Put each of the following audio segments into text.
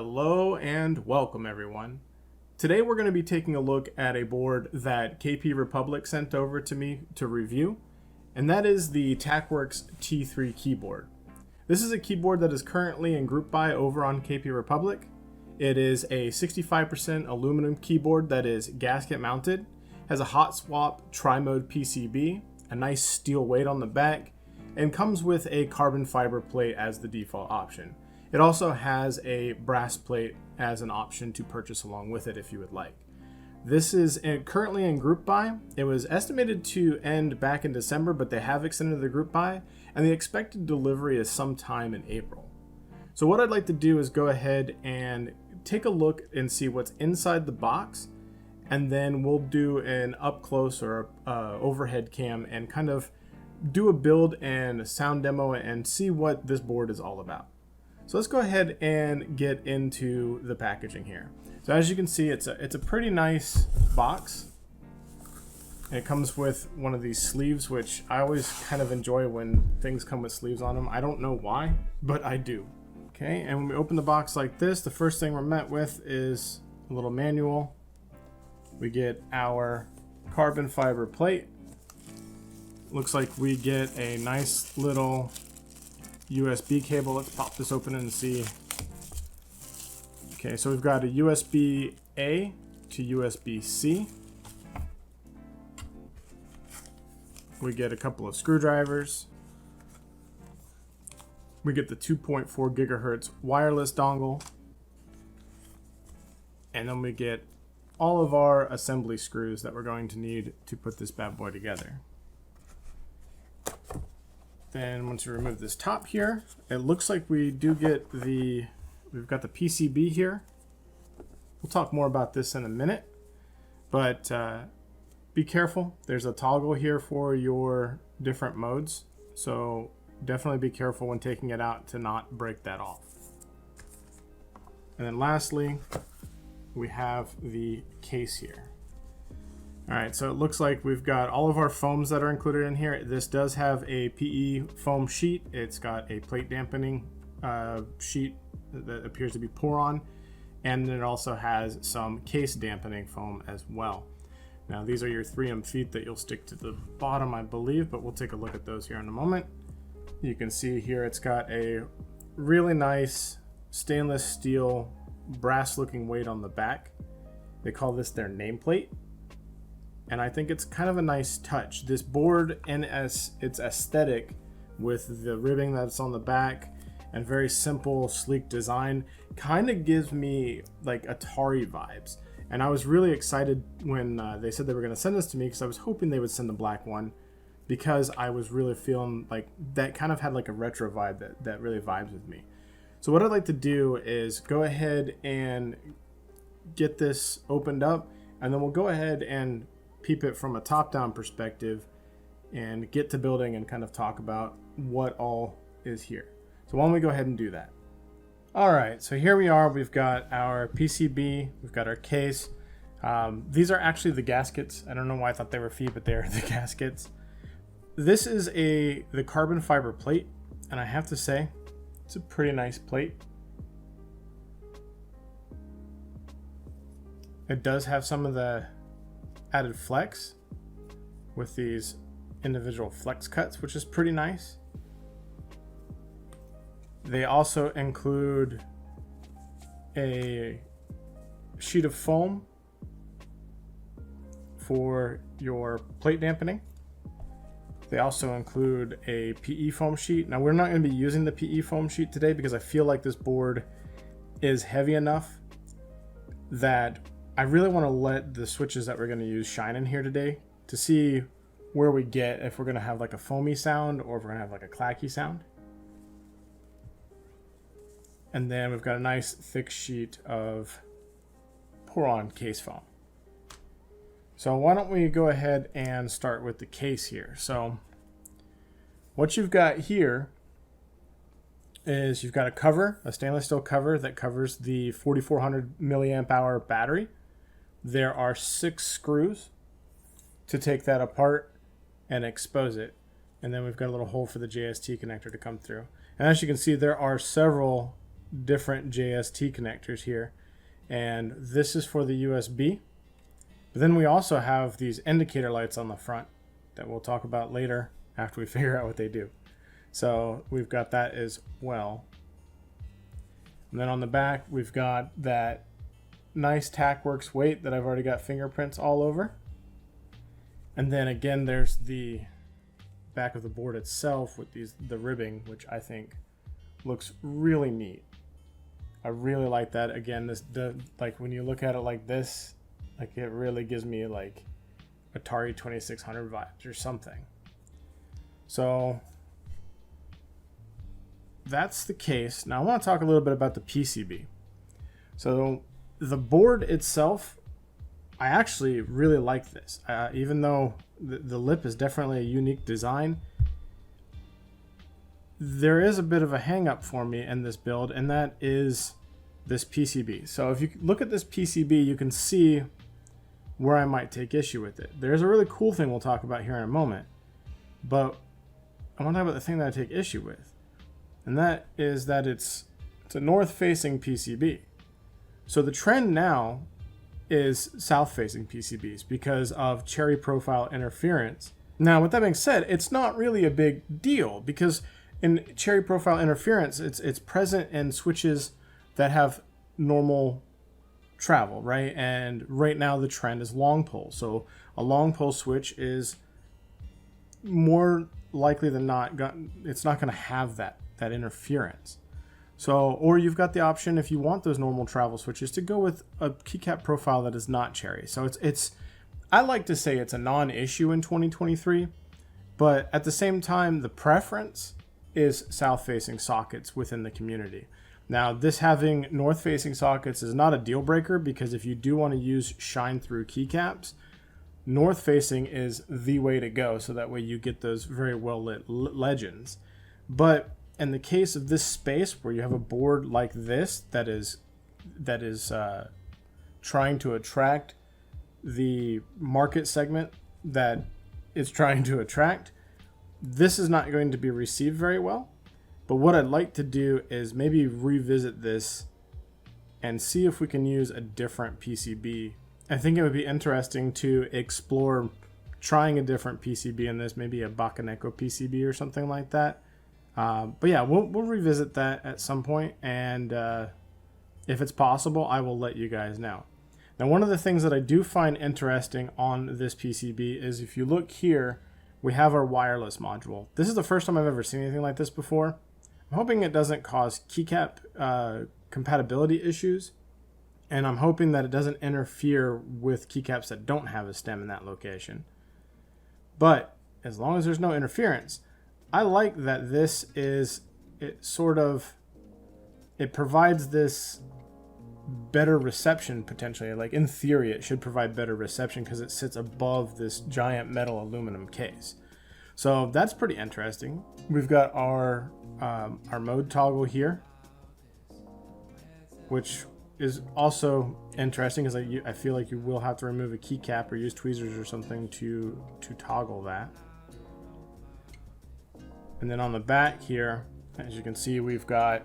Hello and welcome everyone. Today we're going to be taking a look at a board that KPrepublic sent over to me to review, and that is the Tacworks T3 keyboard. This is a keyboard that is currently in group buy over on KPrepublic. It is a 65% aluminum keyboard that is gasket mounted, has a hot swap tri-mode PCB, a nice steel weight on the back, and comes with a carbon fiber plate as the default option. It also has a brass plate as an option to purchase along with it if you would like. This is currently in group buy. It was estimated to end back in December, but they have extended the group buy, and the expected delivery is sometime in April. So what I'd like to do is go ahead and take a look and see what's inside the box, and then we'll do an up close or overhead cam and kind of do a build and a sound demo and see what this board is all about. So let's go ahead and get into the packaging here. So as you can see, it's a pretty nice box. It comes with one of these sleeves, which I always kind of enjoy when things come with sleeves on them. I don't know why, but I do. Okay, and when we open the box like this, the first thing we're met with is a little manual. We get our carbon fiber plate. Looks like we get a nice little USB cable. Let's pop this open and see. Okay, so we've got a USB A to USB C. We get a couple of screwdrivers. We get the 2.4 gigahertz wireless dongle. And then we get all of our assembly screws that we're going to need to put this bad boy together. Then once you remove this top here, it looks like we do get we've got the PCB here. We'll talk more about this in a minute, but be careful. There's a toggle here for your different modes, so definitely be careful when taking it out to not break that off. And then lastly, we have the case here. All right, so it looks like we've got all of our foams that are included in here. This does have a PE foam sheet. It's got a plate dampening sheet that appears to be pour-on, and then it also has some case dampening foam as well. Now these are your 3M feet that you'll stick to the bottom, I believe, but we'll take a look at those here in a moment. You can see here it's got a really nice stainless steel brass looking weight on the back. They call this their nameplate. And I think it's kind of a nice touch. This board, in its aesthetic with the ribbing that's on the back and very simple, sleek design, kind of gives me like Atari vibes. And I was really excited when they said they were going to send this to me, because I was hoping they would send the black one, because I was really feeling like that kind of had like a retro vibe that really vibes with me. So what I'd like to do is go ahead and get this opened up, and then we'll go ahead and peep it from a top-down perspective and get to building and kind of talk about what all is here. So why don't we go ahead and do that? All right, so here we are. We've got our PCB, we've got our case. These are actually the gaskets. I don't know why I thought they were feet, but they're the gaskets. This is the carbon fiber plate, and I have to say, it's a pretty nice plate. It does have some of the added flex with these individual flex cuts, which is pretty nice. They also include a sheet of foam for your plate dampening. They also include a PE foam sheet. Now we're not going to be using the PE foam sheet today because I feel like this board is heavy enough that I really want to let the switches that we're going to use shine in here today to see where we get, if we're going to have like a foamy sound or if we're going to have like a clacky sound. And then we've got a nice thick sheet of pour-on case foam. So why don't we go ahead and start with the case here. So what you've got here is you've got a cover, a stainless steel cover that covers the 4400 milliamp hour battery. There are 6 screws to take that apart and expose it. And then we've got a little hole for the JST connector to come through. And as you can see, there are several different JST connectors here. And this is for the USB. But then we also have these indicator lights on the front that we'll talk about later after we figure out what they do. So we've got that as well. And then on the back, we've got that nice Tacworks weight that I've already got fingerprints all over. And then again, there's the back of the board itself with the ribbing, which I think looks really neat. I really like that. Again, like when you look at it like this, like it really gives me like Atari 2600 vibes or something. So that's the case. Now I want to talk a little bit about the PCB. So the board itself, I actually really like this. Even though the lip is definitely a unique design, there is a bit of a hang up for me in this build, and that is this PCB. So if you look at this PCB, you can see where I might take issue with it. There's a really cool thing we'll talk about here in a moment, but I want to talk about the thing that I take issue with, and that is that it's a north-facing PCB. So the trend now is south-facing PCBs because of cherry profile interference. Now, with that being said, it's not really a big deal because in cherry profile interference, it's present in switches that have normal travel, right? And right now the trend is long pole. So a long pole switch is more likely than not, it's not going to have that interference. So, or you've got the option, if you want those normal travel switches, to go with a keycap profile that is not cherry. So I like to say it's a non-issue in 2023, but at the same time, the preference is south-facing sockets within the community. Now, this having north-facing sockets is not a deal breaker, because if you do want to use shine-through keycaps, north-facing is the way to go, so that way you get those very well-lit legends. But in the case of this space where you have a board like this that is trying to attract the market segment that it's trying to attract, this is not going to be received very well. But what I'd like to do is maybe revisit this and see if we can use a different PCB. I think it would be interesting to explore trying a different PCB in this, maybe a Bakaneko PCB or something like that. But yeah, we'll revisit that at some point, and if it's possible, I will let you guys know. Now, one of the things that I do find interesting on this PCB is if you look here, we have our wireless module. This is the first time I've ever seen anything like this before. I'm hoping it doesn't cause keycap compatibility issues, and I'm hoping that it doesn't interfere with keycaps that don't have a stem in that location. But as long as there's no interference, I like that this is, it provides this better reception potentially. Like in theory, it should provide better reception because it sits above this giant metal aluminum case. So that's pretty interesting. We've got our mode toggle here, which is also interesting because I feel like you will have to remove a keycap or use tweezers or something to toggle that. And then on the back here, as you can see, we've got,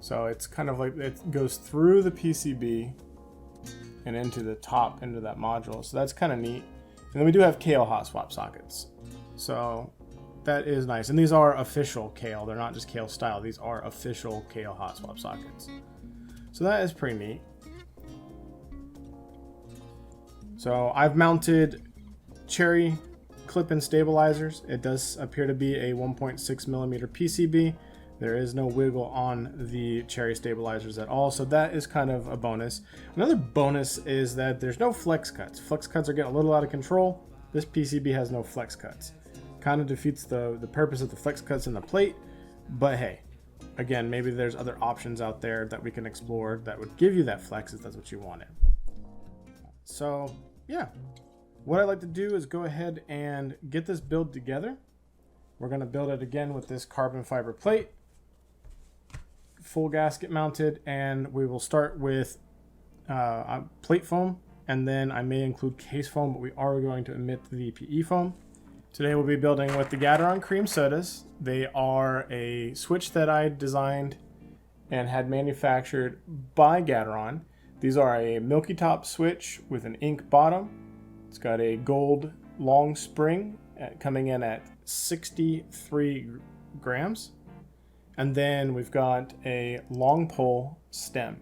so it's kind of like it goes through the PCB and into the top, into that module. So that's kind of neat. And then we do have KL hot swap sockets. So that is nice. And these are official KL. They're not just KL style. These are official KL hot swap sockets. So that is pretty neat. So I've mounted cherry clip-in stabilizers. It does appear to be a 1.6 millimeter PCB. There is no wiggle on the cherry stabilizers at all, so that is kind of a bonus. Another bonus is that there's no flex cuts. Flex cuts are getting a little out of control. This PCB has no flex cuts. Kind of defeats the purpose of the flex cuts in the plate, but hey, again, maybe there's other options out there that we can explore that would give you that flex if that's what you wanted. So yeah, what I'd like to do is go ahead and get this build together. We're going to build it again with this carbon fiber plate, full gasket mounted, and we will start with plate foam, and then I may include case foam, but we are going to omit the PE foam. Today we'll be building with the Gateron Cream Sodas. They are a switch that I designed and had manufactured by Gateron. These are a milky top switch with an ink bottom. It's got a gold long spring coming in at 63 grams. And then we've got a long pole stem.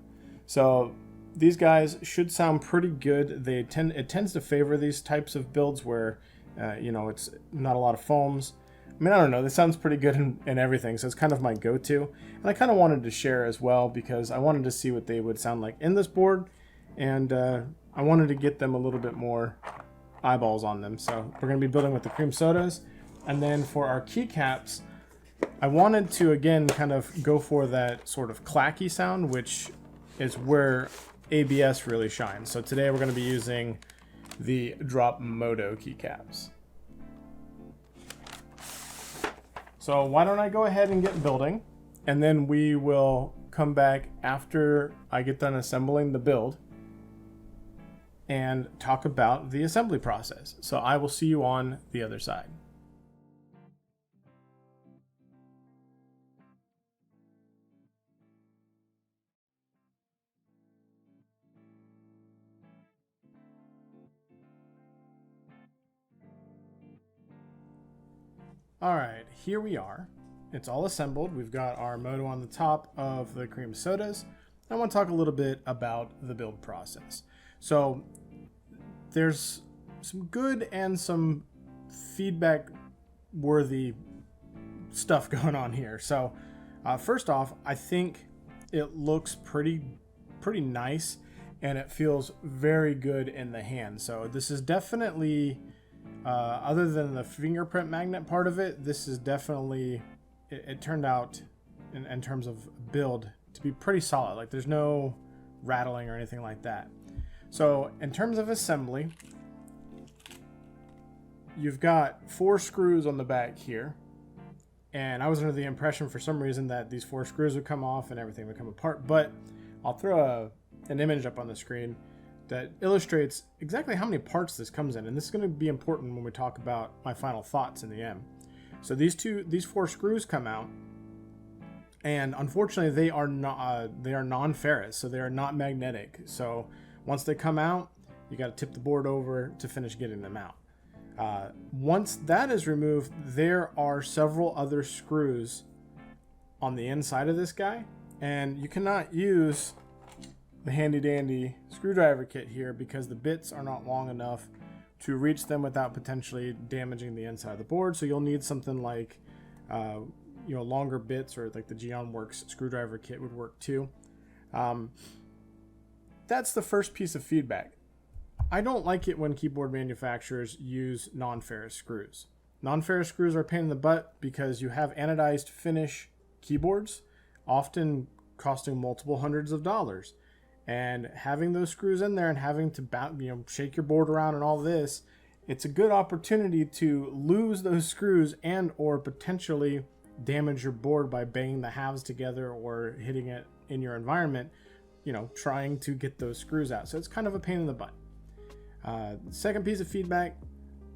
So these guys should sound pretty good. It tends to favor these types of builds where, it's not a lot of foams. I mean, I don't know, this sounds pretty good in everything, so it's kind of my go-to. And I kind of wanted to share as well because I wanted to see what they would sound like in this board, and I wanted to get them a little bit more eyeballs on them. So we're going to be building with the cream sodas. And then for our keycaps, I wanted to, again, kind of go for that sort of clacky sound, which is where ABS really shines. So today we're going to be using the Drop Moto keycaps. So why don't I go ahead and get building, and then we will come back after I get done assembling the build and talk about the assembly process. So I will see you on the other side. All right, here we are. It's all assembled. We've got our moto on the top of the cream sodas. I want to talk a little bit about the build process. So there's some good and some feedback worthy stuff going on here. So first off, I think it looks pretty nice and it feels very good in the hand. So this is definitely, other than the fingerprint magnet part of it, this is definitely, it turned out in terms of build to be pretty solid. Like there's no rattling or anything like that. So in terms of assembly, you've got 4 screws on the back here. And I was under the impression for some reason that these 4 screws would come off and everything would come apart. But I'll throw an image up on the screen that illustrates exactly how many parts this comes in. And this is going to be important when we talk about my final thoughts in the end. So these 4 screws come out, and unfortunately they are non-ferrous, so they are not magnetic. So once they come out, you got to tip the board over to finish getting them out. Once that is removed, there are several other screws on the inside of this guy, and you cannot use the handy dandy screwdriver kit here because the bits are not long enough to reach them without potentially damaging the inside of the board. So you'll need something like longer bits, or like the GeonWorks screwdriver kit would work too. That's the first piece of feedback. I don't like it when keyboard manufacturers use non-ferrous screws. Non-ferrous screws are a pain in the butt because you have anodized finish keyboards, often costing multiple hundreds of dollars. And having those screws in there and having to shake your board around and all this, it's a good opportunity to lose those screws and or potentially damage your board by banging the halves together or hitting it in your environment, trying to get those screws out. So it's kind of a pain in the butt. Second piece of feedback,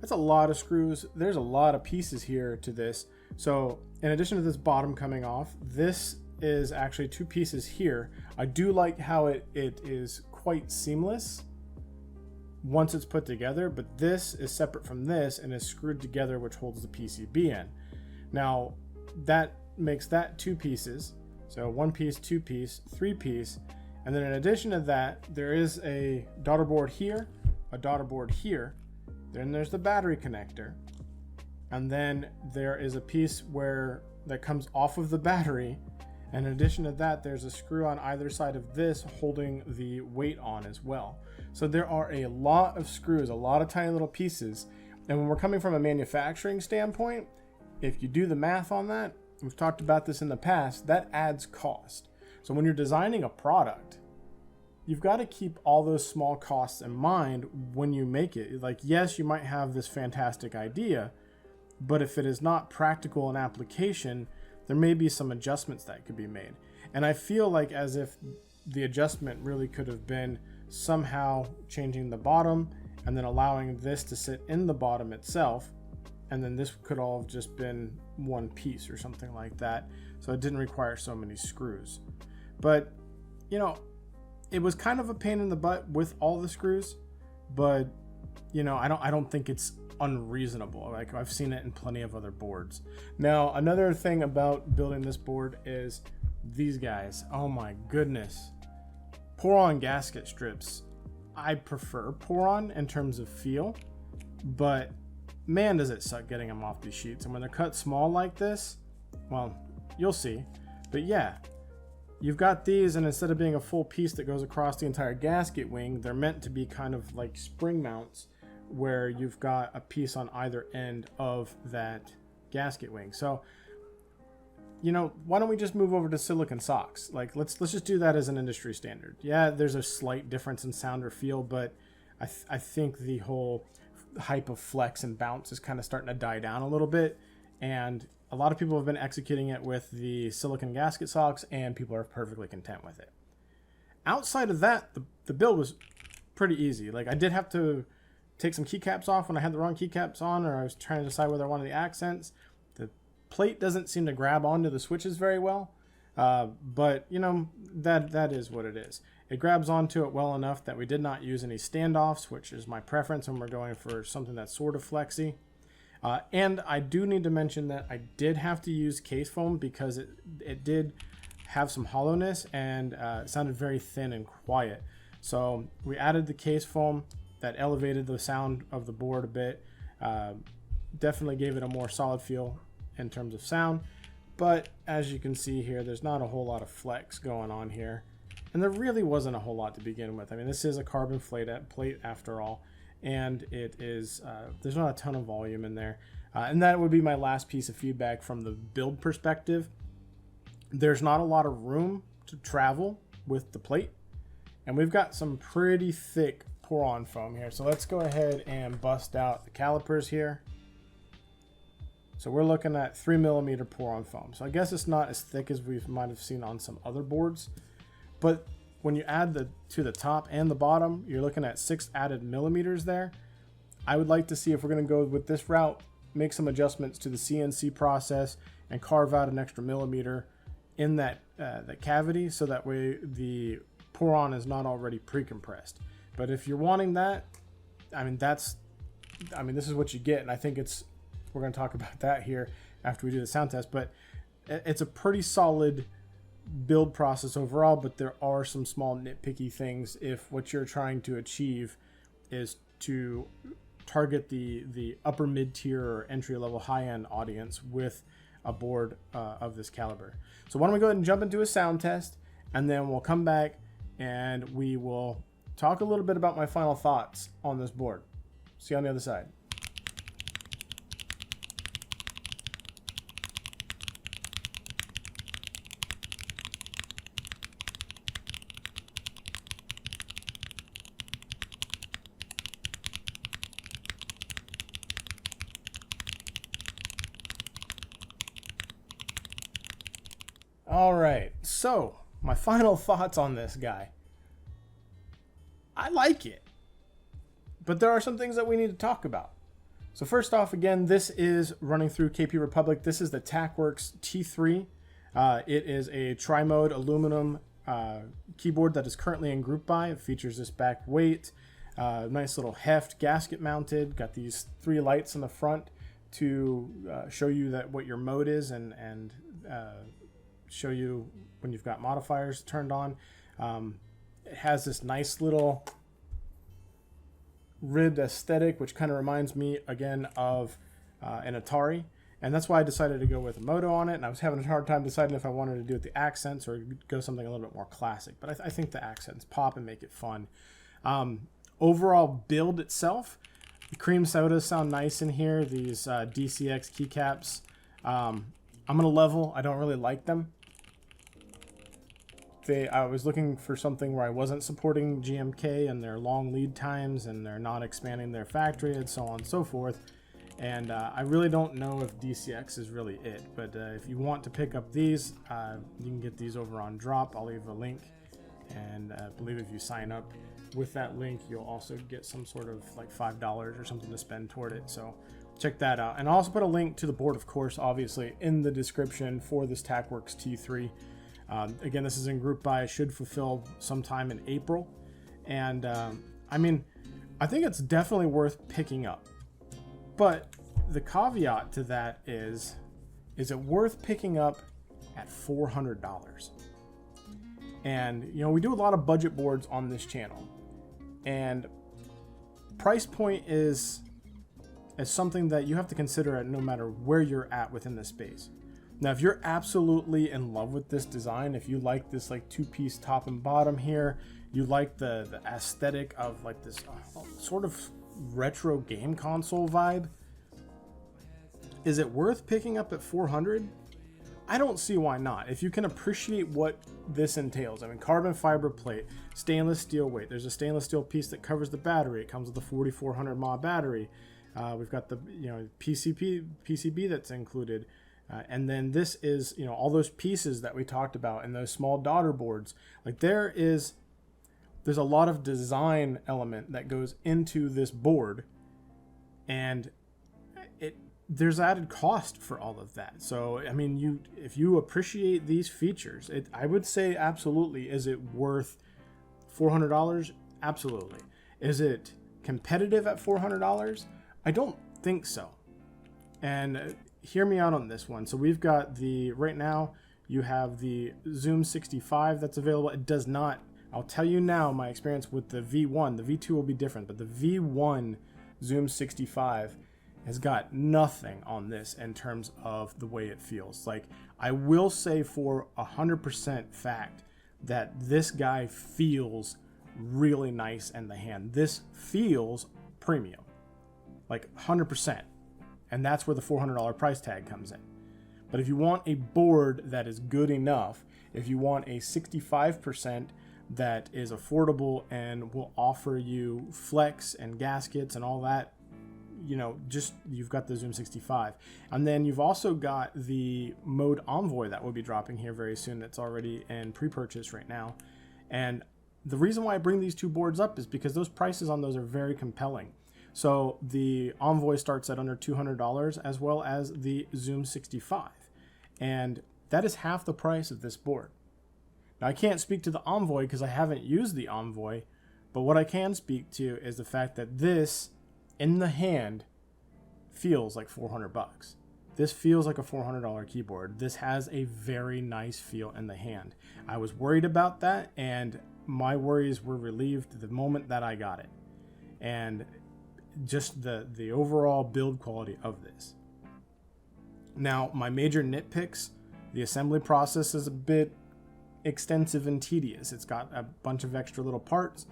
that's a lot of screws. There's a lot of pieces here to this. So in addition to this bottom coming off, this is actually 2 pieces here. I do like how it is quite seamless once it's put together, but this is separate from this and is screwed together, which holds the PCB in. Now that makes that 2 pieces. So 1 piece, 2 piece, 3 piece. And then in addition to that, there is a daughter board here, a daughter board here. Then there's the battery connector. And then there is a piece that comes off of the battery. And in addition to that, there's a screw on either side of this holding the weight on as well. So there are a lot of screws, a lot of tiny little pieces. And when we're coming from a manufacturing standpoint, if you do the math on that, we've talked about this in the past, that adds cost. So when you're designing a product, you've got to keep all those small costs in mind when you make it. Like, yes, you might have this fantastic idea, but if it is not practical in application, there may be some adjustments that could be made. And I feel like as if the adjustment really could have been somehow changing the bottom and then allowing this to sit in the bottom itself. And then this could all have just been 1 piece or something like that. So it didn't require so many screws. But, you know, it was kind of a pain in the butt with all the screws, but, you know, I don't think it's unreasonable. Like, I've seen it in plenty of other boards. Now, another thing about building this board is these guys. Oh my goodness. Pour-on gasket strips. I prefer pour-on in terms of feel, but man, does it suck getting them off these sheets. And when they're cut small like this, well, you'll see. But yeah, you've got these, and instead of being a full piece that goes across the entire gasket wing, they're meant to be kind of like spring mounts where you've got a piece on either end of that gasket wing. So, you know, why don't we just move over to silicone socks? Like, let's just do that as an industry standard. Yeah, there's a slight difference in sound or feel, but I think the whole hype of flex and bounce is kind of starting to die down a little bit, and a lot of people have been executing it with the silicone gasket socks, and people are perfectly content with it. Outside of that, the build was pretty easy. Like, I did have to take some keycaps off when I had the wrong keycaps on, or I was trying to decide whether I wanted the accents. The plate doesn't seem to grab onto the switches very well, but you know, that is what it is. It grabs onto it well enough that we did not use any standoffs, which is my preference when we're going for something that's sort of flexy. And I do need to mention that I did have to use case foam because it did have some hollowness, and it sounded very thin and quiet. So we added the case foam. That elevated the sound of the board a bit. Definitely gave it a more solid feel in terms of sound. But as you can see here, there's not a whole lot of flex going on here. And there really wasn't a whole lot to begin with. I mean, this is a carbon plate after all. And it is, there's not a ton of volume in there. And that would be my last piece of feedback from the build perspective. There's not a lot of room to travel with the plate. And we've got some pretty thick pour-on foam here. So let's go ahead and bust out the calipers here. So we're looking at 3mm pour-on foam. So I guess it's not as thick as we might have seen on some other boards, but when you add to the top and the bottom, you're looking at 6 added millimeters there. I would like to see, if we're going to go with this route, make some adjustments to the CNC process and carve out an extra millimeter in that cavity, so that way the pour-on is not already pre-compressed. But if you're wanting that, I mean, this is what you get. And I think we're going to talk about that here after we do the sound test, but it's a pretty solid build process overall, but there are some small nitpicky things if what you're trying to achieve is to target the upper mid-tier or entry-level high-end audience with a board of this caliber. So why don't we go ahead and jump into a sound test, and then we'll come back and we will talk a little bit about my final thoughts on this board. See you on the other side. All right, so my final thoughts on this guy. I like it, but there are some things that we need to talk about. So first off, again, this is running through KPrepublic. This is the Tacworks T3. It is a tri-mode aluminum keyboard that is currently in group buy. It features this back weight, nice little heft, gasket mounted. Got these 3 lights in the front to show you that what your mode is, and show you when you've got modifiers turned on. It has this nice little ribbed aesthetic, which kind of reminds me again of an Atari, and that's why I decided to go with a Moto on it. And I was having a hard time deciding if I wanted to do it the accents or go something a little bit more classic, but I think the accents pop and make it fun. Overall build itself, the cream sodas sound nice in here. These DCX keycaps, I'm gonna level. I don't really like them. I was looking for something where I wasn't supporting GMK and their long lead times, and they're not expanding their factory, and so on and so forth. And I really don't know if DCX is really it. But if you want to pick up these, you can get these over on Drop. I'll leave a link. And I believe if you sign up with that link, you'll also get some sort of like $5 or something to spend toward it. So check that out. And I'll also put a link to the board, of course, obviously, in the description for this Tacworks T3. Again, this is in group buy, should fulfill sometime in April. And I mean, I think it's definitely worth picking up. But the caveat to that is it worth picking up at $400? And, you know, we do a lot of budget boards on this channel. And price point is something that you have to consider no matter where you're at within the space. Now, if you're absolutely in love with this design, if you like this like two-piece top and bottom here, you like the aesthetic of like this sort of retro game console vibe, is it worth picking up at $400? I don't see why not. If you can appreciate what this entails. I mean, carbon fiber plate, stainless steel weight. There's a stainless steel piece that covers the battery. It comes with a 4400 mAh battery. We've got the PCB that's included. And then this is, all those pieces that we talked about and those small daughter boards. Like there's a lot of design element that goes into this board, and there's added cost for all of that. So, I mean, if you appreciate these features, I would say absolutely. Is it worth $400? Absolutely. Is it competitive at $400? I don't think so. And hear me out on this one. So we've got right now you have the Zoom 65 that's available. It does not, I'll tell you now, my experience with the V1, the V2 will be different, but the V1 Zoom 65 has got nothing on this in terms of the way it feels. Like, I will say for 100% fact that this guy feels really nice in the hand. This feels premium, like 100%. And that's where the $400 price tag comes in. But if you want a board that is good enough, if you want a 65% that is affordable and will offer you flex and gaskets and all that, you've got the Zoom 65. And then you've also got the Mode Envoy that will be dropping here very soon. That's already in pre-purchase right now. And the reason why I bring these two boards up is because those prices on those are very compelling. So the Envoy starts at under $200, as well as the Zoom 65. And that is half the price of this board. Now, I can't speak to the Envoy because I haven't used the Envoy, but what I can speak to is the fact that this, in the hand, feels like $400. This feels like a $400 keyboard. This has a very nice feel in the hand. I was worried about that, and my worries were relieved the moment that I got it. And just the overall build quality of this. Now, my major nitpicks, the assembly process is a bit extensive and tedious. It's got a bunch of extra little parts,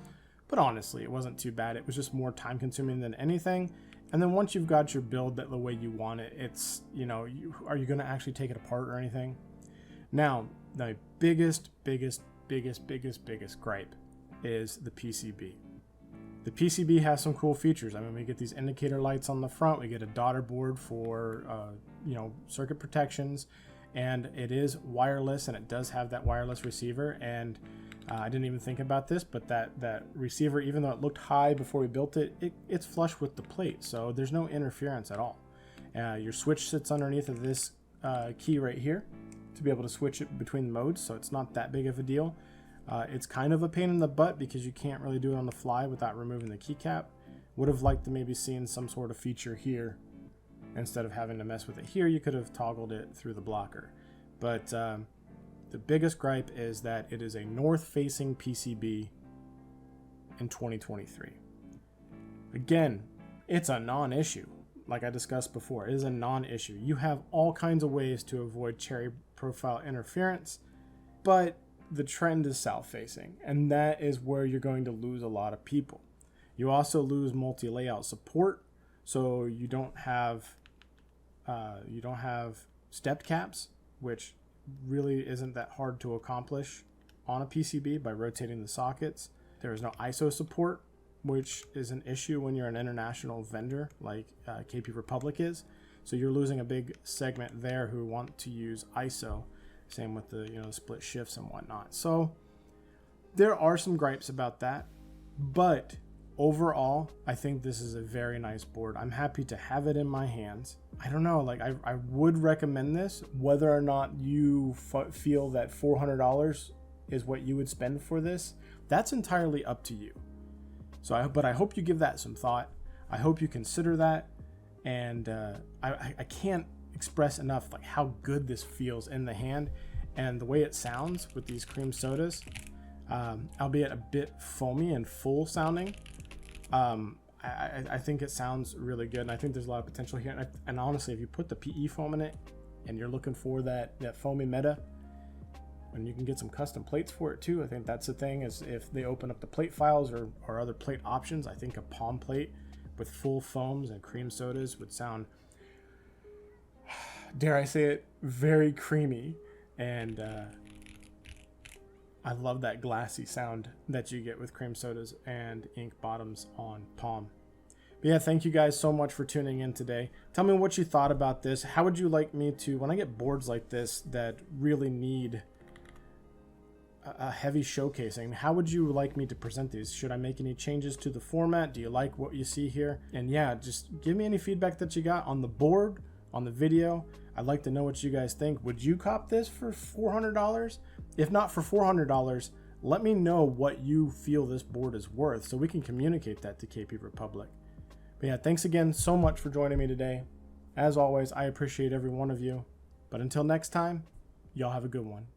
but honestly, it wasn't too bad. It was just more time consuming than anything. And then once you've got your build the way you want it, it's, are you going to actually take it apart or anything? Now, the biggest gripe is the PCB. The PCB has some cool features. I mean, we get these indicator lights on the front. We get a daughter board for, circuit protections, and it is wireless, and it does have that wireless receiver. And I didn't even think about this, but that receiver, even though it looked high before we built it, it's flush with the plate, so there's no interference at all. Your switch sits underneath of this key right here to be able to switch it between modes, so it's not that big of a deal. It's kind of a pain in the butt because you can't really do it on the fly without removing the keycap. Would have liked to maybe seen some sort of feature here. Instead of having to mess with it here, you could have toggled it through the blocker. But the biggest gripe is that it is a north-facing PCB in 2023. Again, it's a non-issue. Like I discussed before, it is a non-issue. You have all kinds of ways to avoid cherry profile interference, but the trend is south-facing, and that is where you're going to lose a lot of people. You also lose multi-layout support, so you don't have stepped caps, which really isn't that hard to accomplish on a PCB by rotating the sockets. There is no ISO support, which is an issue when you're an international vendor like KPrepublic is. So you're losing a big segment there who want to use ISO. Same with the split shifts and whatnot. So there are some gripes about that, but overall, I think this is a very nice board. I'm happy to have it in my hands. I don't know, like I would recommend this. Whether or not you feel that $400 is what you would spend for this, that's entirely up to you. So, but I hope you give that some thought. I hope you consider that. And I can't express enough like how good this feels in the hand, and the way it sounds with these cream sodas, albeit a bit foamy and full sounding. I think it sounds really good, and I think there's a lot of potential here. And honestly, if you put the PE foam in it and you're looking for that foamy meta, and you can get some custom plates for it too. I think that's the thing, is if they open up the plate files or other plate options, I think a palm plate with full foams and cream sodas would sound, dare I say it, very creamy. And I love that glassy sound that you get with cream sodas and ink bottoms on palm. But yeah, thank you guys so much for tuning in today. Tell me what you thought about this. How would you like me to, when I get boards like this that really need a heavy showcasing, how would you like me to present these? Should I make any changes to the format? Do you like what you see here? And yeah, just give me any feedback that you got on the board, on the video. I'd like to know what you guys think. Would you cop this for $400? If not for $400, let me know what you feel this board is worth so we can communicate that to KPrepublic. But yeah, thanks again so much for joining me today. As always, I appreciate every one of you. But until next time, y'all have a good one.